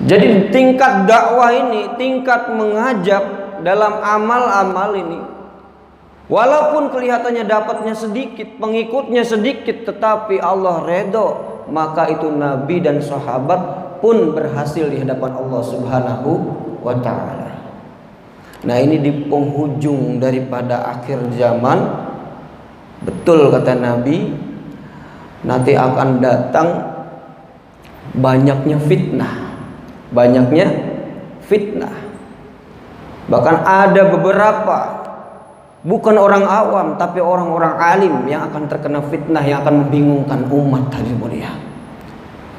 Jadi tingkat dakwah ini, tingkat mengajak dalam amal-amal ini, walaupun kelihatannya dapatnya sedikit, pengikutnya sedikit, tetapi Allah redho, maka itu Nabi dan sahabat pun berhasil di hadapan Allah Subhanahu wa ta'ala. Nah, ini di penghujung daripada akhir zaman, betul kata Nabi, nanti akan datang banyaknya fitnah. Bahkan ada beberapa, bukan orang awam tapi orang-orang alim yang akan terkena fitnah, yang akan membingungkan umat hadirin mulia.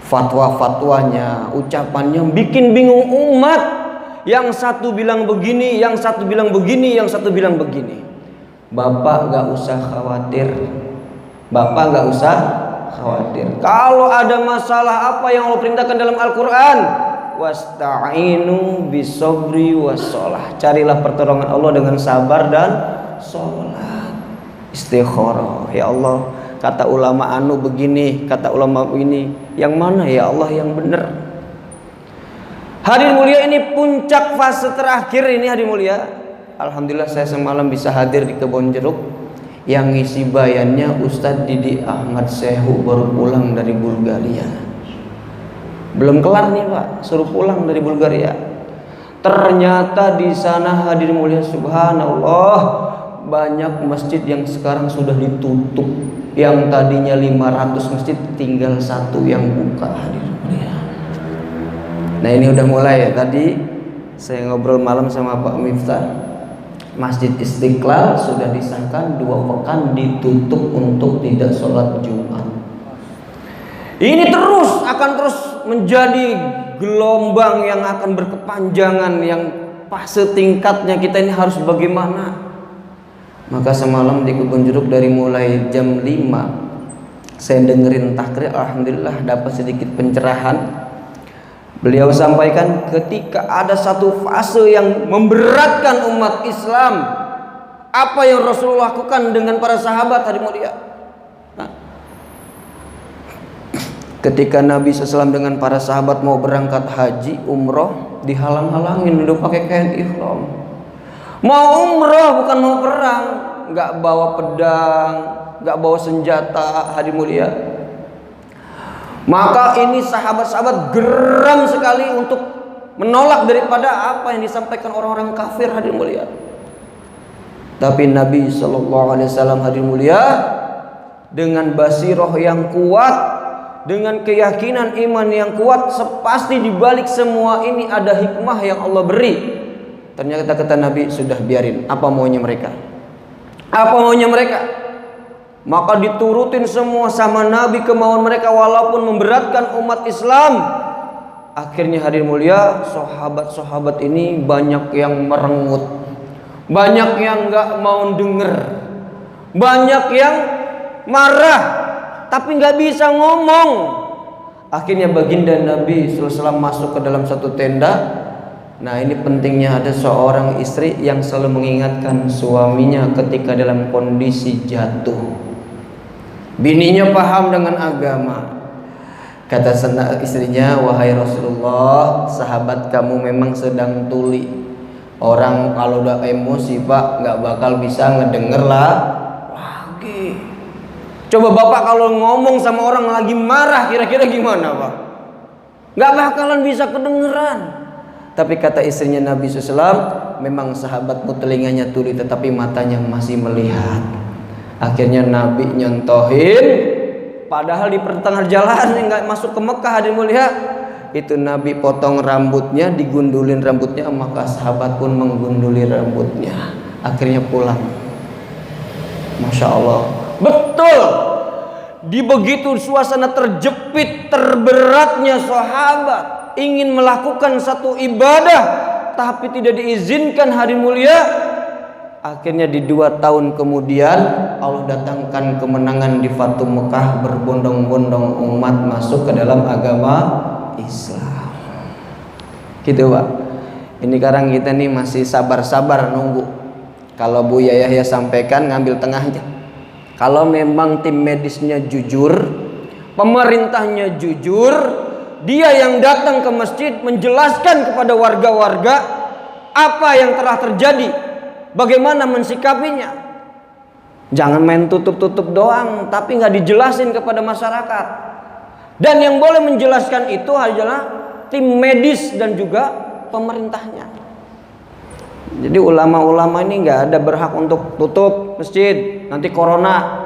Fatwa-fatwanya, ucapannya bikin bingung umat. Yang satu bilang begini, yang satu bilang begini, yang satu bilang begini. Bapak gak usah khawatir. Kalau ada masalah apa yang Allah perintahkan dalam Al-Quran, wasta'inu bisobri wassalah. Carilah pertolongan Allah dengan sabar dan sholat. Istikharah. Ya Allah, kata ulama anu begini, kata ulama ini, yang mana ya Allah yang benar? Hadirin mulia, ini puncak fase terakhir ini hadirin mulia. Alhamdulillah saya semalam bisa hadir di Kebon Jeruk. Yang ngisi bayannya Ustadz Didi Ahmad Sehu, baru pulang dari Bulgaria. Belum kelar nih Pak, suruh pulang dari Bulgaria. Ternyata di sana hadirin mulia, subhanallah, banyak masjid yang sekarang sudah ditutup. Yang tadinya 500 masjid tinggal 1 yang buka hadirin mulia. Nah, ini udah mulai ya. Tadi saya ngobrol malam sama Pak Miftah, Masjid Istiqlal sudah disahkan 2 pekan ditutup untuk tidak sholat Jumat. Ini akan terus menjadi gelombang yang akan berkepanjangan, yang fase tingkatnya kita ini harus bagaimana. Maka semalam di Kebun Jeruk dari mulai jam 5 saya dengerin takrir, alhamdulillah dapat sedikit pencerahan. Beliau sampaikan ketika ada satu fase yang memberatkan umat Islam, apa yang Rasulullah lakukan dengan para sahabat tadi mulia. Nah, ketika Nabi SAW dengan para sahabat mau berangkat haji, umroh, dihalang-halangin udah pakai kain ihram. Mau umroh bukan mau perang, nggak bawa pedang, nggak bawa senjata hadirin mulia. Maka ini sahabat-sahabat geram sekali untuk menolak daripada apa yang disampaikan orang-orang kafir hadirin mulia. Tapi Nabi SAW hadirin mulia, dengan basirah yang kuat, dengan keyakinan iman yang kuat, pasti dibalik semua ini ada hikmah yang Allah beri. Ternyata kata Nabi, sudah biarin, apa maunya mereka. Maka diturutin semua sama Nabi kemauan mereka, walaupun memberatkan umat Islam. Akhirnya hadirin mulia, sahabat-sahabat ini banyak yang merengut, banyak yang gak mau denger, banyak yang marah tapi gak bisa ngomong. Akhirnya baginda Nabi SAW masuk ke dalam satu tenda. Nah, ini pentingnya ada seorang istri yang selalu mengingatkan suaminya ketika dalam kondisi jatuh. Bininya paham dengan agama. Kata istrinya, wahai Rasulullah, sahabat kamu memang sedang tuli. Orang kalau udah emosi Pak, gak bakal bisa ngedenger lah lagi. Coba Bapak kalau ngomong sama orang lagi marah, kira-kira gimana Pak? Gak bakalan bisa kedengeran. Tapi kata istrinya Nabi SAW, memang sahabatmu telinganya tuli tetapi matanya masih melihat. Akhirnya Nabi nyontohin, padahal di pertengahan jalan nggak masuk ke Mekah hadirin mulia, itu Nabi potong rambutnya, digundulin rambutnya, maka sahabat pun menggunduli rambutnya. Akhirnya pulang. Masya Allah, betul. Di begitu suasana terjepit, terberatnya sahabat ingin melakukan satu ibadah tapi tidak diizinkan hadirin mulia. Akhirnya di 2 tahun kemudian Allah datangkan kemenangan di Fatu Mekah, berbondong-bondong umat masuk ke dalam agama Islam. Gitu Pak. Ini sekarang kita nih masih sabar-sabar nunggu. Kalau Bu Yahya sampaikan ngambil tengahnya. Kalau memang tim medisnya jujur, pemerintahnya jujur, dia yang datang ke masjid menjelaskan kepada warga-warga apa yang telah terjadi, bagaimana mensikapinya. Jangan main tutup-tutup doang, tapi nggak dijelasin kepada masyarakat. Dan yang boleh menjelaskan itu adalah tim medis dan juga pemerintahnya. Jadi ulama-ulama ini nggak ada berhak untuk tutup masjid, nanti corona.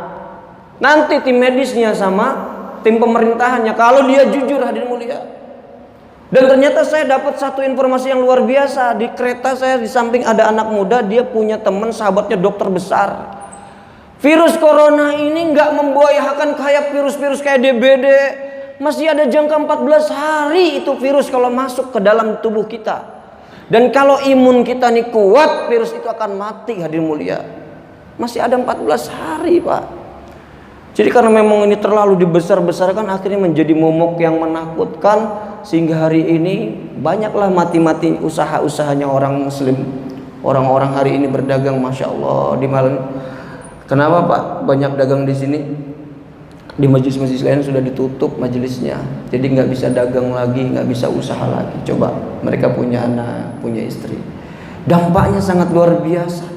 Nanti tim medisnya sama tim pemerintahannya, kalau dia jujur, hadirin mulia. Dan ternyata saya dapat satu informasi yang luar biasa. Di kereta saya, di samping ada anak muda, dia punya teman sahabatnya dokter besar. Virus corona ini nggak membahayakan kayak virus-virus kayak DBD. Masih ada jangka 14 hari itu virus kalau masuk ke dalam tubuh kita. Dan kalau imun kita nih kuat, virus itu akan mati, hadirin mulia. Masih ada 14 hari, Pak. Jadi karena memang ini terlalu dibesar-besarkan, akhirnya menjadi momok yang menakutkan, sehingga hari ini banyaklah mati-mati usaha-usahanya orang muslim. Orang-orang hari ini berdagang, masya Allah, di malam. Kenapa Pak banyak dagang di sini? Di majelis-majelis lain sudah ditutup majelisnya, jadi nggak bisa dagang lagi, nggak bisa usaha lagi. Coba mereka punya anak, punya istri, dampaknya sangat luar biasa.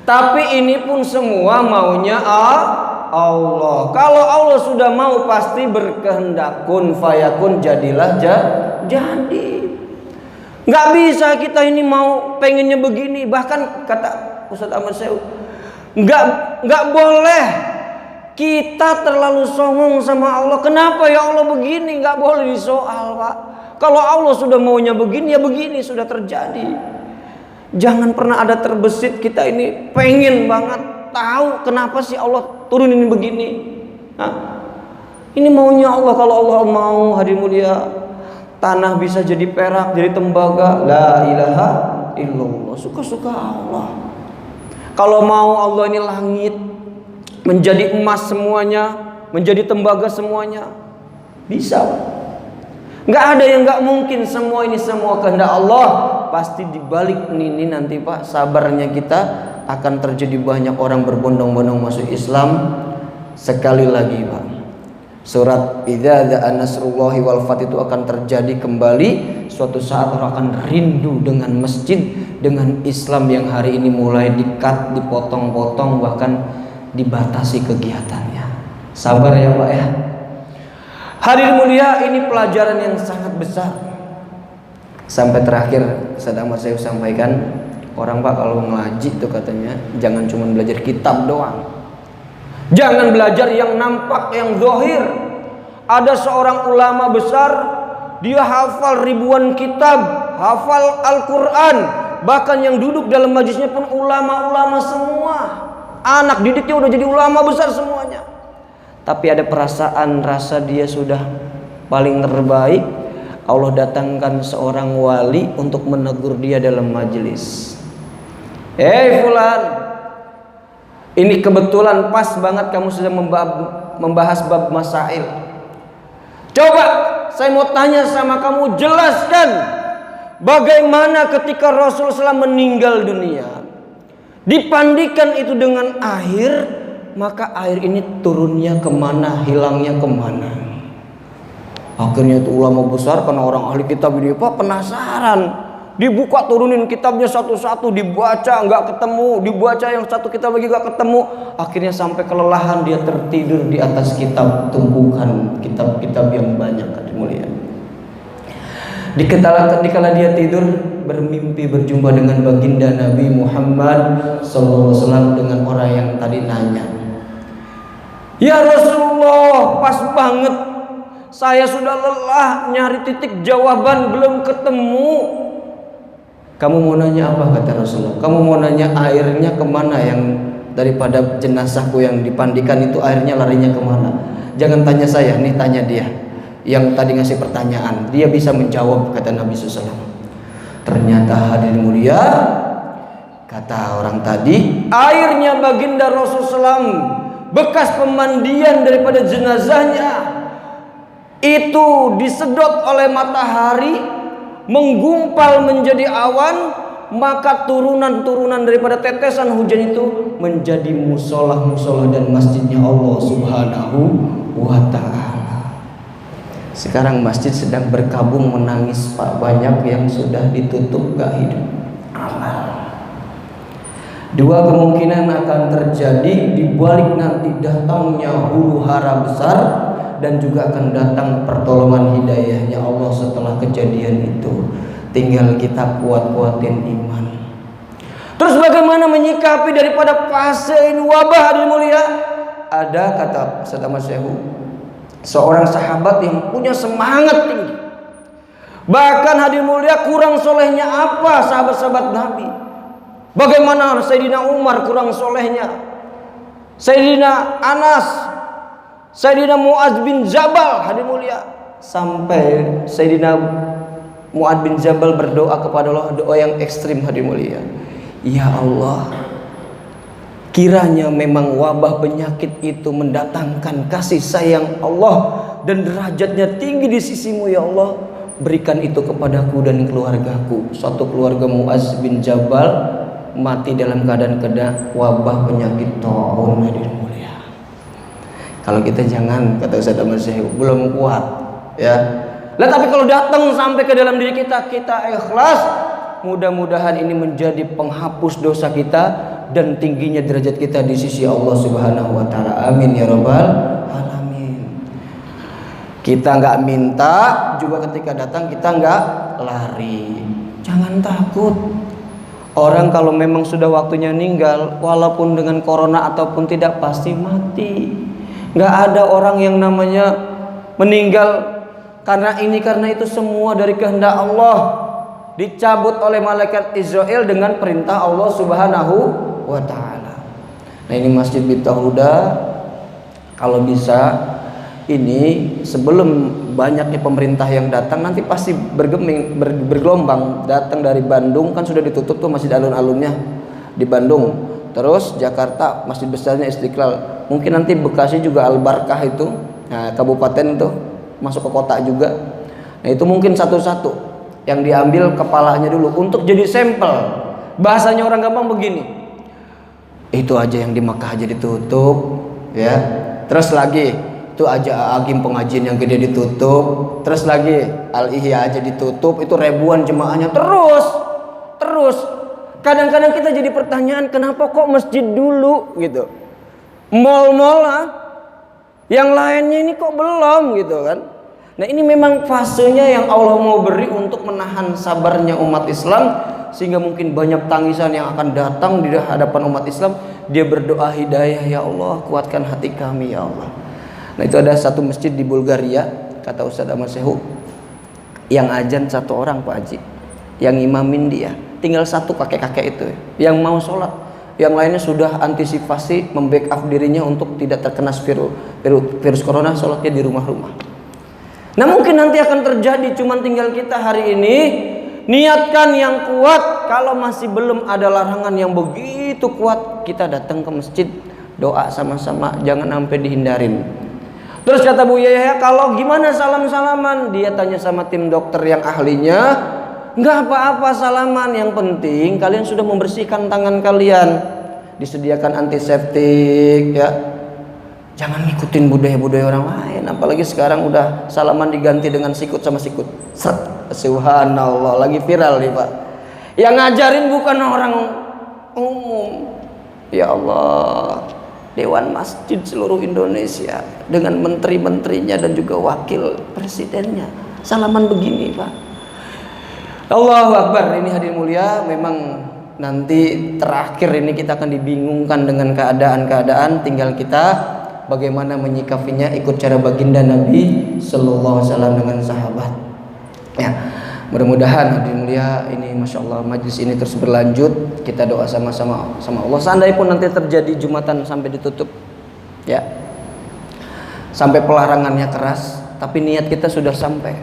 Tapi ini pun semua maunya Allah. Kalau Allah sudah mau, pasti berkehendak, kun fayakun, jadilah jadi. Nggak bisa kita ini mau pengennya begini. Bahkan kata Ustaz Ahmad Syaiq, nggak boleh kita terlalu songong sama Allah. Kenapa ya Allah begini? Nggak boleh disoal, Pak. Kalau Allah sudah maunya begini, ya begini, sudah terjadi. Jangan pernah ada terbesit kita ini pengen banget tahu kenapa sih Allah turunin begini. Nah, ini maunya Allah. Kalau Allah mau, hadirin mulia, tanah bisa jadi perak, jadi tembaga. La ilaha illallah. Suka-suka Allah. Kalau mau Allah ini langit menjadi emas semuanya, menjadi tembaga semuanya, bisa. Nggak ada yang nggak mungkin. Semua ini semua kehendak Allah. Pasti dibalik ini nanti Pak, sabarnya kita, akan terjadi banyak orang berbondong-bondong masuk Islam. Sekali lagi Pak, surat idza jaa nasrullahi wal fath itu akan terjadi kembali. Suatu saat orang akan rindu dengan masjid, dengan Islam yang hari ini mulai di-cut, dipotong-potong, bahkan dibatasi kegiatannya. Sabar ya Pak ya. Hadirin mulia, ini pelajaran yang sangat besar. Sampai terakhir Ustaz Ahmad Syaiq sampaikan, orang Pak kalau ngaji itu katanya jangan cuma belajar kitab doang. Jangan belajar yang nampak, yang zahir. Ada seorang ulama besar, dia hafal ribuan kitab, hafal Al-Quran, bahkan yang duduk dalam majlisnya pun ulama-ulama semua. Anak didiknya udah jadi ulama besar semuanya. Tapi ada perasaan rasa dia sudah paling terbaik. Allah datangkan seorang wali untuk menegur dia dalam majelis. Fulan, ini kebetulan pas banget kamu sudah membahas bab masail. Coba saya mau tanya sama kamu, jelaskan bagaimana ketika Rasulullah SAW meninggal dunia, dipandikan itu dengan air, maka air ini turunnya kemana, hilangnya kemana. Akhirnya itu ulama besar, karena orang ahli kitab ini Pak penasaran, dibuka turunin kitabnya satu-satu, dibaca nggak ketemu, dibaca yang satu kitab lagi nggak ketemu. Akhirnya sampai kelelahan dia tertidur di atas kitab tumbuhan, kitab-kitab yang banyak, mulia. Dikala dia tidur, bermimpi berjumpa dengan baginda Nabi Muhammad SAW, dengan orang yang tadi nanya, ya Rasulullah, pas banget, saya sudah lelah nyari titik jawaban belum ketemu. Kamu mau nanya apa, kata Rasulullah? Kamu mau nanya airnya kemana, yang daripada jenazahku yang dipandikan itu airnya larinya kemana? Jangan tanya saya, nih tanya dia yang tadi ngasih pertanyaan. Dia bisa menjawab, kata Nabi SAW. Ternyata hadirin mulia, kata orang tadi, airnya baginda Rasulullah SAW, bekas pemandian daripada jenazahnya, itu disedot oleh matahari, menggumpal menjadi awan, maka turunan-turunan daripada tetesan hujan itu menjadi musola-musola dan masjidnya Allah Subhanahu wa ta'ala. Sekarang masjid sedang berkabung menangis Pak, banyak yang sudah ditutup gak hidup amal. Dua kemungkinan akan terjadi di balik nanti datangnya huru hara besar, dan juga akan datang pertolongan hidayahnya Allah setelah kejadian itu. Tinggal kita kuat-kuatin iman. Terus bagaimana menyikapi daripada fase ini wabah hadirin mulia? Ada kata Ustaz Ahmad Syekhu, seorang sahabat yang punya semangat tinggi. Bahkan hadirin mulia, kurang solehnya apa sahabat-sahabat Nabi? Bagaimana Sayyidina Umar kurang solehnya, Sayyidina Anas, Sayyidina Mu'adz bin Jabal hadirin mulia, sampai Sayyidina Mu'adz bin Jabal berdoa kepada Allah doa yang ekstrim hadirin mulia. Ya Allah, kiranya memang wabah penyakit itu mendatangkan kasih sayang Allah dan derajatnya tinggi di sisimu ya Allah, berikan itu kepadaku dan keluargaku. Suatu keluarga Mu'adz bin Jabal mati dalam keadaan kena wabah penyakit taun hadirin mulia. Kalau kita jangan, kata Ustaz Ahmad Syekhu, belum kuat ya. Lah tapi kalau datang sampai ke dalam diri kita, kita ikhlas, mudah-mudahan ini menjadi penghapus dosa kita dan tingginya derajat kita di sisi Allah Subhanahu wa taala. Amin ya rabbal alamin. Kita nggak minta juga, ketika datang kita nggak lari. Jangan takut. Orang kalau memang sudah waktunya meninggal, walaupun dengan corona ataupun tidak, pasti mati. Nggak ada orang yang namanya meninggal karena ini karena itu, semua dari kehendak Allah. Dicabut oleh malaikat Israel dengan perintah Allah Subhanahu wa taala. Nah ini Masjid Miftahul Huda, kalau bisa ini sebelum banyaknya pemerintah yang datang, nanti pasti bergelombang datang dari Bandung, kan sudah ditutup tuh masjid alun-alunnya di Bandung, terus Jakarta masjid besarnya Istiqlal, mungkin nanti Bekasi juga Al-Barkah itu, nah, kabupaten itu masuk ke kota juga. Nah itu mungkin satu-satu yang diambil kepalanya dulu untuk jadi sampel. Bahasanya orang gampang begini, itu aja yang di Makkah aja ditutup ya, terus lagi itu aja agim pengajian yang gede ditutup, terus lagi Al-Ihya aja ditutup, itu ribuan jemaahnya, terus kadang-kadang kita jadi pertanyaan, kenapa kok masjid dulu gitu, mal-mal lah, yang lainnya ini kok belum gitu kan. Nah ini memang fasenya yang Allah mau beri untuk menahan sabarnya umat Islam, sehingga mungkin banyak tangisan yang akan datang di hadapan umat Islam. Dia berdoa hidayah, ya Allah kuatkan hati kami ya Allah. Nah itu ada satu masjid di Bulgaria, kata Ustaz Ahmad Syekhu, yang azan satu orang Pak Haji, yang imamin dia tinggal satu kakek-kakek itu yang mau sholat, yang lainnya sudah antisipasi membackup dirinya untuk tidak terkena virus corona, sholatnya di rumah-rumah. Nah mungkin nanti akan terjadi, cuman tinggal kita hari ini niatkan yang kuat. Kalau masih belum ada larangan yang begitu kuat, kita datang ke masjid, doa sama-sama, jangan sampai dihindarin. Terus kata Bu Yahya, kalau gimana salam-salaman? Dia tanya sama tim dokter yang ahlinya, nggak apa-apa salaman, yang penting kalian sudah membersihkan tangan kalian, disediakan antiseptik ya. Jangan ngikutin budaya-budaya orang lain, apalagi sekarang udah salaman diganti dengan sikut sama sikut. Subhanallah, lagi viral nih Pak. Yang ngajarin bukan orang umum. Ya Allah, Dewan Masjid seluruh Indonesia dengan menteri-menterinya dan juga wakil presidennya salaman begini Pak. Allahu Akbar. Ini hadirin mulia, memang nanti terakhir ini kita akan dibingungkan dengan keadaan-keadaan, tinggal kita bagaimana menyikapinya ikut cara baginda Nabi Sallallahu Alaihi Wasallam dengan sahabat ya. Mudah-mudahan hadirin mulia, ini Masya Allah majlis ini terus berlanjut. Kita doa sama-sama sama Allah. Seandainya pun nanti terjadi Jumatan sampai ditutup ya, sampai pelarangannya keras, tapi niat kita sudah sampai.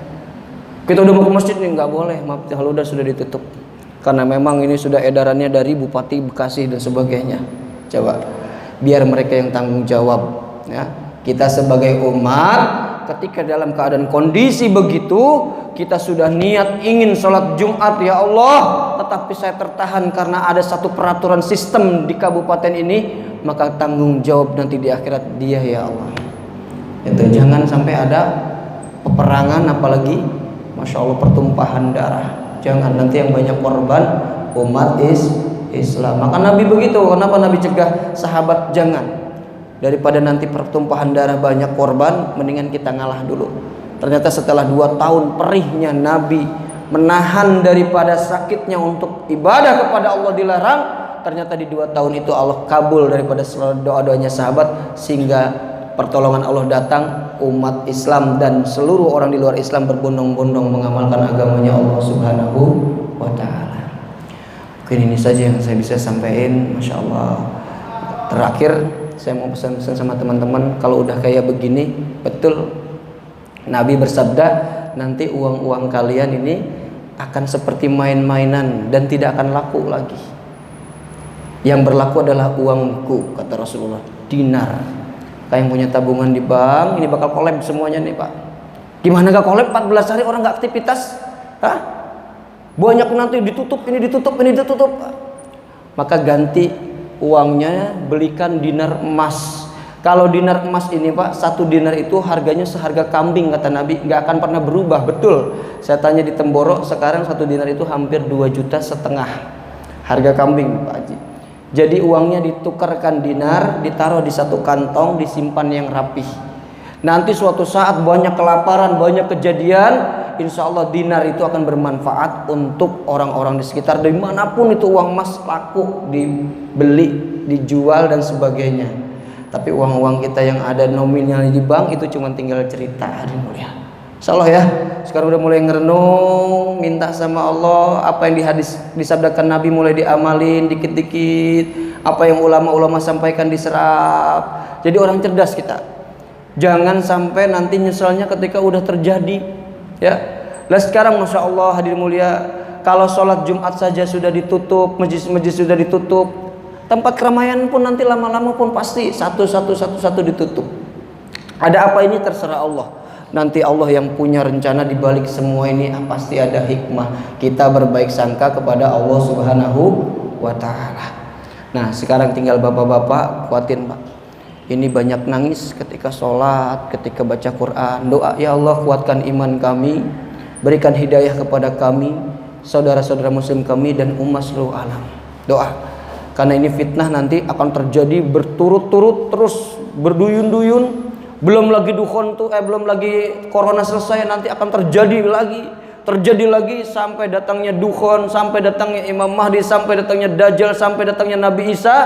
Kita udah mau ke masjid nih, nggak boleh, maaf kalau udah sudah ditutup, karena memang ini sudah edarannya dari Bupati Bekasi dan sebagainya. Coba biar mereka yang tanggung jawab ya. Kita sebagai umat ketika dalam keadaan kondisi begitu, kita sudah niat ingin sholat Jumat ya Allah, tetapi saya tertahan karena ada satu peraturan sistem di kabupaten ini, maka tanggung jawab nanti di akhirat dia ya Allah. Itu jangan sampai ada peperangan, apalagi Masya Allah pertumpahan darah. Jangan, nanti yang banyak korban umat Islam. Maka Nabi begitu. Kenapa Nabi cegah sahabat? Jangan, daripada nanti pertumpahan darah banyak korban, mendingan kita ngalah dulu. Ternyata setelah 2 tahun perihnya Nabi menahan daripada sakitnya untuk ibadah kepada Allah dilarang, ternyata di 2 tahun itu Allah kabul daripada doa-doanya sahabat, sehingga pertolongan Allah datang. Umat Islam dan seluruh orang di luar Islam berbondong-bondong mengamalkan agamanya Allah Subhanahu wa ta'ala. Mungkin ini saja yang saya bisa sampaikan. Masya Allah. Terakhir saya mau pesan-pesan sama teman-teman, kalau udah kayak begini, betul Nabi bersabda, nanti uang-uang kalian ini akan seperti main-mainan dan tidak akan laku lagi. Yang berlaku adalah uangku, kata Rasulullah, dinar. Kayak yang punya tabungan di bank, ini bakal kolab semuanya nih Pak. Gimana gak kolab? 14 hari orang gak aktivitas. Hah? Banyak nanti ditutup, ini ditutup, ini ditutup. Maka ganti uangnya, belikan dinar emas. Kalau dinar emas ini Pak, 1 dinar itu harganya seharga kambing, kata Nabi, gak akan pernah berubah. Betul, saya tanya di Temboro, sekarang 1 dinar itu hampir 2,5 juta harga kambing Pak Haji. Jadi uangnya ditukarkan dinar, ditaruh di satu kantong, disimpan yang rapih. Nanti suatu saat banyak kelaparan, banyak kejadian, insya Allah dinar itu akan bermanfaat untuk orang-orang di sekitar. Dimanapun itu uang emas laku, dibeli, dijual dan sebagainya. Tapi uang-uang kita yang ada nominal di bank itu cuma tinggal cerita, hari mulia. Insya Allah ya, sekarang udah mulai ngerenung, minta sama Allah apa yang di hadis disabdakan Nabi mulai diamalin dikit-dikit, apa yang ulama-ulama sampaikan diserap. Jadi orang cerdas kita. Jangan sampai nanti nyesalnya ketika udah terjadi. Ya, lah sekarang Masya Allah hadir mulia, kalau sholat Jumat saja sudah ditutup, masjid-masjid sudah ditutup, tempat keramaian pun nanti lama-lama pun pasti satu ditutup. Ada apa ini terserah Allah. Nanti Allah yang punya rencana di balik semua ini, pasti ada hikmah. Kita berbaik sangka kepada Allah Subhanahu wa ta'ala. Nah, sekarang tinggal bapak-bapak kuatin Pak. Ini banyak nangis ketika sholat, ketika baca Quran. Doa, ya Allah kuatkan iman kami, berikan hidayah kepada kami, saudara-saudara muslim kami dan umat seluruh alam. Doa. Karena ini fitnah nanti akan terjadi berturut-turut terus berduyun-duyun. Belum lagi dukhon tuh, belum lagi corona selesai, nanti akan terjadi lagi sampai datangnya dukhon, sampai datangnya Imam Mahdi, sampai datangnya Dajjal, sampai datangnya Nabi Isa,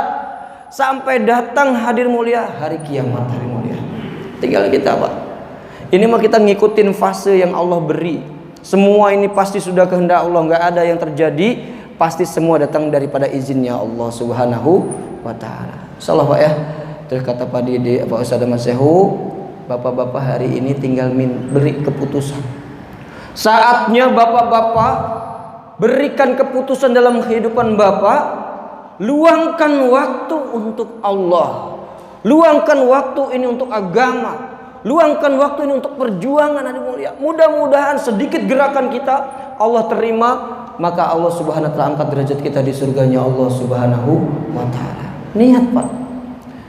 sampai datang hadir mulia hari kiamat, hari mulia. Tinggal kita Pak. Ini mah kita ngikutin fase yang Allah beri. Semua ini pasti sudah kehendak Allah, nggak ada yang terjadi, pasti semua datang daripada izinnya Allah Subhanahu wa ta'ala. Insyaallah Pak ya. Terus kata Pak Didi, Pak Ustadz Masehu, bapak-bapak hari ini tinggal beri keputusan. Saatnya bapak-bapak berikan keputusan dalam kehidupan bapak. Luangkan waktu untuk Allah. Luangkan waktu ini untuk agama. Luangkan waktu ini untuk perjuangan hari mulia. Mudah-mudahan sedikit gerakan kita Allah terima, maka Allah Subhanahu wa ta'ala angkat derajat kita di surganya Allah Subhanahu wa ta'ala. Niat Pak.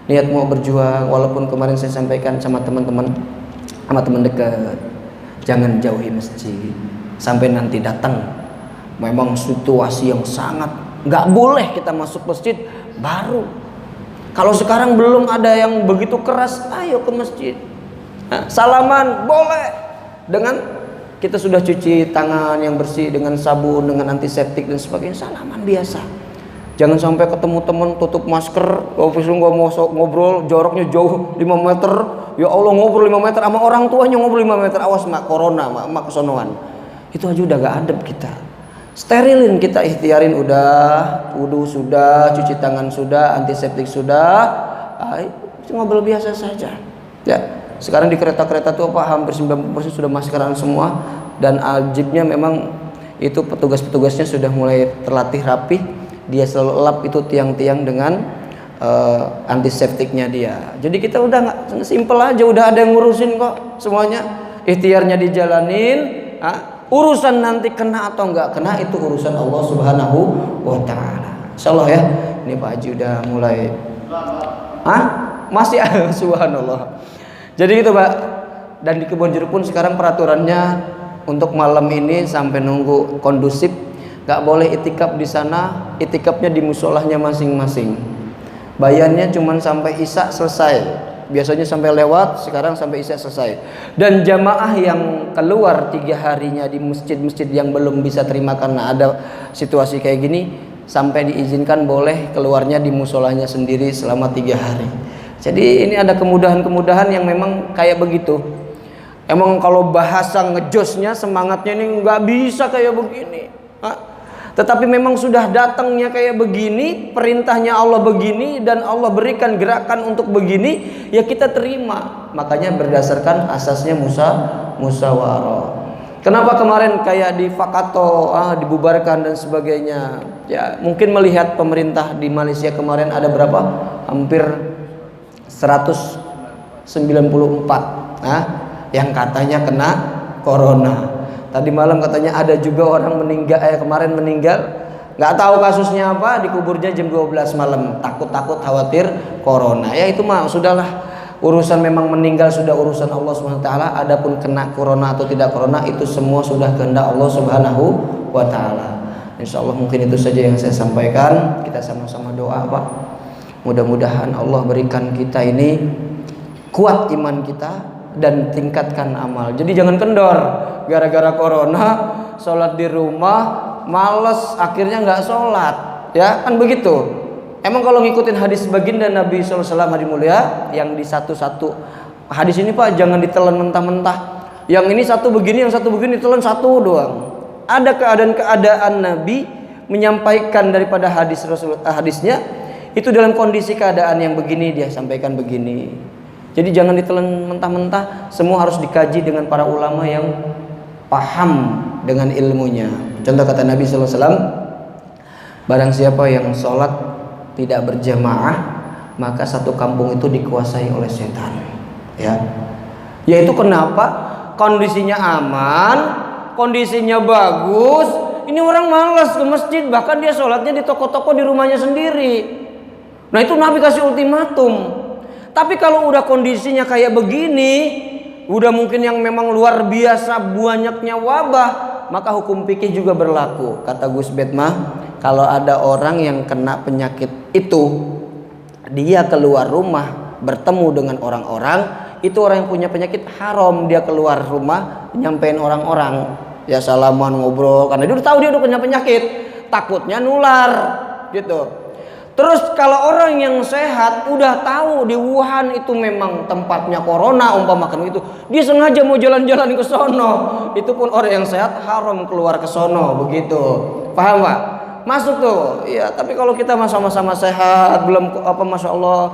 Niat mau berjuang, walaupun kemarin saya sampaikan sama teman-teman, sama teman dekat, jangan jauhi masjid sampai nanti datang memang situasi yang sangat nggak boleh kita masuk masjid baru. Kalau sekarang belum ada yang begitu keras, ayo ke masjid. Nah, salaman boleh dengan kita sudah cuci tangan yang bersih dengan sabun, dengan antiseptik dan sebagainya, salaman biasa. Jangan sampai ketemu teman tutup masker, ofis lu nggak mau ngobrol, jaraknya jauh 5 meter. Ya Allah, ngobrol 5 meter sama orang tuanya, ngobrol 5 meter, awas mak corona, mak kesonoan. Itu aja udah gak adab kita. Sterilin kita, ikhtiarin udah, wudu sudah, cuci tangan sudah, antiseptik sudah, ngobrol biasa saja. Ya, sekarang di kereta-kereta tuh apa hampir 90% sudah maskeran semua, dan ajibnya memang itu petugas-petugasnya sudah mulai terlatih rapih. Dia selalu lap itu tiang-tiang dengan antiseptiknya dia. Jadi kita udah nggak simpel aja, udah ada yang ngurusin kok semuanya. Ikhtiarnya dijalanin. Urusan nanti kena atau nggak kena itu urusan Allah Subhanahu wa ta'ala. Insyaallah ya. Ini Pak Haji udah mulai. Masih subhanallah. Jadi gitu Pak. Dan di Kebon Jeruk pun sekarang peraturannya untuk malam ini sampai nunggu kondusif, nggak boleh itikaf di sana, itikafnya di musolahnya masing-masing. Bayarnya cuma sampai isya selesai. Biasanya sampai lewat, sekarang sampai isya selesai. Dan jamaah yang keluar 3 harinya di masjid-masjid yang belum bisa terima karena ada situasi kayak gini, sampai diizinkan boleh keluarnya di musolahnya sendiri selama 3 hari. Jadi ini ada kemudahan-kemudahan yang memang kayak begitu. Emang kalau bahasa ngejosnya, semangatnya ini nggak bisa kayak begini. Tetapi memang sudah datangnya kayak begini, perintahnya Allah begini, dan Allah berikan gerakan untuk begini, ya kita terima. Makanya berdasarkan asasnya musyawarah. Kenapa kemarin kayak di Fakato dibubarkan dan sebagainya? Ya mungkin melihat pemerintah di Malaysia kemarin ada berapa? Hampir 194 yang katanya kena corona. Tadi malam katanya ada juga orang meninggal, kemarin meninggal, nggak tahu kasusnya apa, dikuburnya jam 12 malam, takut khawatir corona. Ya itu mah sudahlah, urusan memang meninggal sudah urusan Allah Subhanahu wa taala. Adapun kena corona atau tidak corona itu semua sudah kehendak Allah Subhanahu wa taala. Insyaallah mungkin itu saja yang saya sampaikan. Kita sama-sama doa, Pak. Mudah-mudahan Allah berikan kita ini kuat iman kita dan tingkatkan amal. Jadi jangan kendor gara-gara corona, sholat di rumah males, akhirnya nggak sholat, ya kan begitu. Emang kalau ngikutin hadis baginda Nabi SAW hari mulia yang di satu hadis ini, Pak, jangan ditelan mentah-mentah. Yang ini satu begini, yang satu begini, ditelan satu doang. Ada keadaan Nabi menyampaikan daripada hadisnya itu dalam kondisi keadaan yang begini dia sampaikan begini. Jadi jangan ditelan mentah-mentah, semua harus dikaji dengan para ulama yang paham dengan ilmunya. Contoh kata Nabi SAW, barang siapa yang sholat tidak berjamaah, maka satu kampung itu dikuasai oleh setan. Ya, yaitu kenapa? Kondisinya aman, kondisinya bagus, ini orang malas ke masjid, bahkan dia sholatnya di toko-toko di rumahnya sendiri. Nah itu Nabi kasih ultimatum. Tapi kalau udah kondisinya kayak begini, udah mungkin yang memang luar biasa banyaknya wabah, maka hukum fikih juga berlaku. Kata Gus Betmah, kalau ada orang yang kena penyakit itu, dia keluar rumah bertemu dengan orang-orang, itu orang yang punya penyakit haram dia keluar rumah nyampein orang-orang, ya salaman ngobrol, karena dia udah tahu dia udah punya penyakit, takutnya nular gitu. Terus kalau orang yang sehat udah tahu di Wuhan itu memang tempatnya corona umpamakan itu, dia sengaja mau jalan-jalan ke sono, itu pun orang yang sehat haram keluar ke sono, begitu. Paham Pak? Masuk tuh. Iya, tapi kalau kita sama-sama sehat, belum Masya Allah,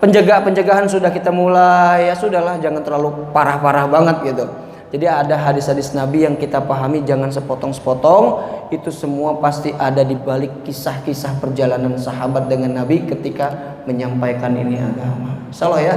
penjagaan sudah kita mulai, ya sudahlah, jangan terlalu parah-parah banget gitu. Jadi ada hadis-hadis Nabi yang kita pahami, jangan sepotong-sepotong. Itu semua pasti ada di balik kisah-kisah perjalanan sahabat dengan Nabi ketika menyampaikan ini agama. Insyaallah ya.